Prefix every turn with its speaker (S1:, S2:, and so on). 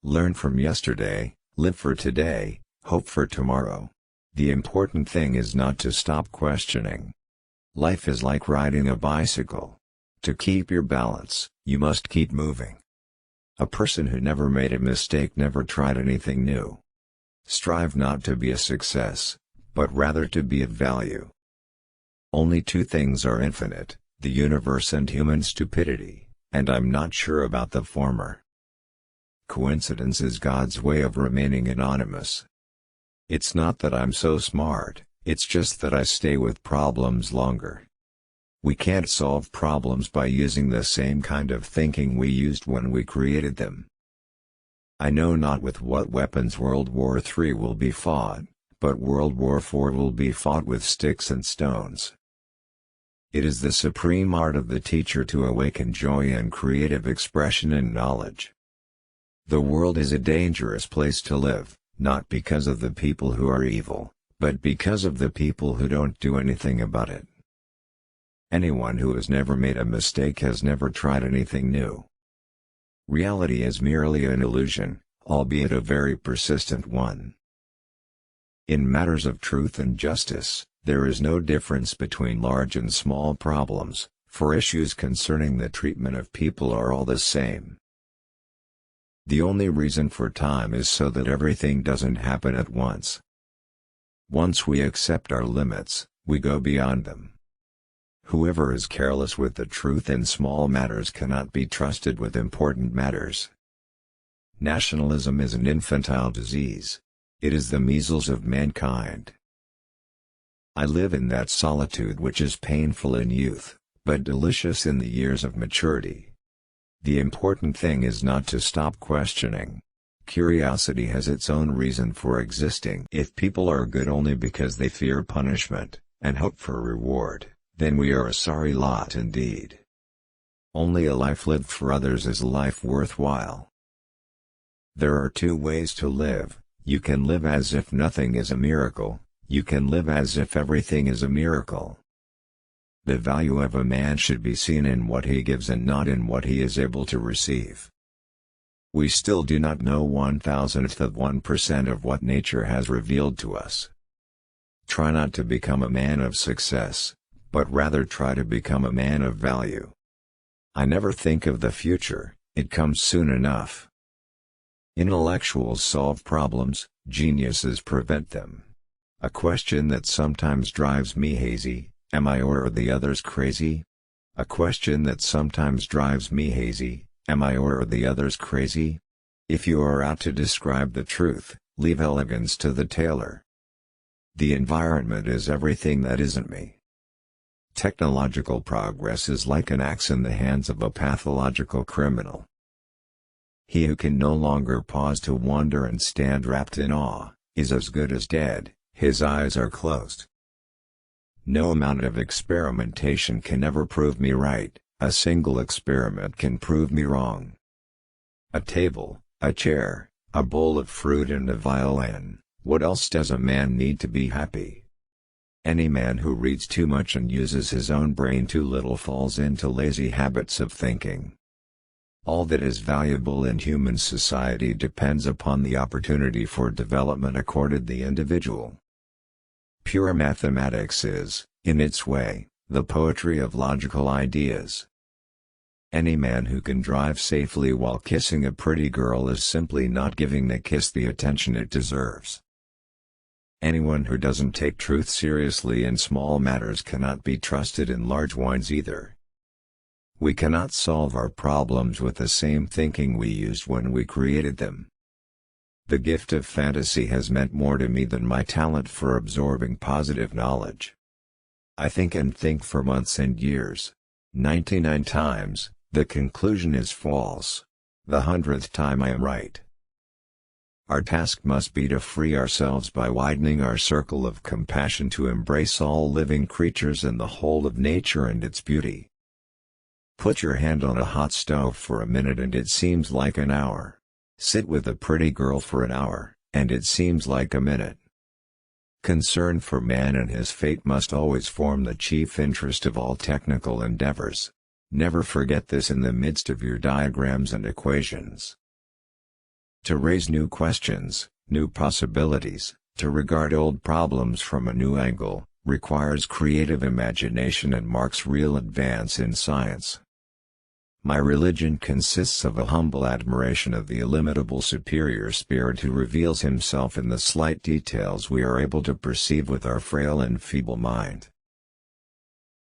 S1: Learn from yesterday, live for today, hope for tomorrow. The important thing is not to stop questioning. Life is like riding a bicycle. To keep your balance, you must keep moving. A person who never made a mistake never tried anything new. Strive not to be a success, but rather to be of value. Only two things are infinite, the universe and human stupidity, and I'm not sure about the former. Coincidence is God's way of remaining anonymous. It's not that I'm so smart, it's just that I stay with problems longer. We can't solve problems by using the same kind of thinking we used when we created them. I know not with what weapons World War III will be fought, but World War IV will be fought with sticks and stones. It is the supreme art of the teacher to awaken joy and creative expression and knowledge. The world is a dangerous place to live, not because of the people who are evil, but because of the people who don't do anything about it. Anyone who has never made a mistake has never tried anything new. Reality is merely an illusion, albeit a very persistent one. In matters of truth and justice, there is no difference between large and small problems, for issues concerning the treatment of people are all the same. The only reason for time is so that everything doesn't happen at once. Once we accept our limits, we go beyond them. Whoever is careless with the truth in small matters cannot be trusted with important matters. Nationalism is an infantile disease. It is the measles of mankind. I live in that solitude which is painful in youth, but delicious in the years of maturity. The important thing is not to stop questioning. Curiosity has its own reason for existing. If people are good only because they fear punishment, and hope for reward, then we are a sorry lot indeed. Only a life lived for others is a life worthwhile. There are two ways to live. You can live as if nothing is a miracle, you can live as if everything is a miracle. The value of a man should be seen in what he gives and not in what he is able to receive. We still do not know 1,000th of 1% of what nature has revealed to us. Try not to become a man of success, but rather try to become a man of value. I never think of the future, it comes soon enough. Intellectuals solve problems, geniuses prevent them. A question that sometimes drives me hazy: am I or are the others crazy? A question that sometimes drives me hazy: am I or are the others crazy? If you are out to describe the truth, leave elegance to the tailor. The environment is everything that isn't me. Technological progress is like an axe in the hands of a pathological criminal. He who can no longer pause to wonder and stand wrapped in awe, is as good as dead, his eyes are closed. No amount of experimentation can ever prove me right, a single experiment can prove me wrong. A table, a chair, a bowl of fruit and a violin, what else does a man need to be happy? Any man who reads too much and uses his own brain too little falls into lazy habits of thinking. All that is valuable in human society depends upon the opportunity for development accorded the individual. Pure mathematics is, in its way, the poetry of logical ideas. Any man who can drive safely while kissing a pretty girl is simply not giving the kiss the attention it deserves. Anyone who doesn't take truth seriously in small matters cannot be trusted in large ones either. We cannot solve our problems with the same thinking we used when we created them. The gift of fantasy has meant more to me than my talent for absorbing positive knowledge. I think and think for months and years. 99 times, the conclusion is false. The 100th time I am right. Our task must be to free ourselves by widening our circle of compassion to embrace all living creatures and the whole of nature and its beauty. Put your hand on a hot stove for a minute and it seems like an hour. Sit with a pretty girl for an hour, and it seems like a minute. Concern for man and his fate must always form the chief interest of all technical endeavors. Never forget this in the midst of your diagrams and equations. To raise new questions, new possibilities, to regard old problems from a new angle, requires creative imagination and marks real advance in science. My religion consists of a humble admiration of the illimitable superior spirit who reveals himself in the slight details we are able to perceive with our frail and feeble mind.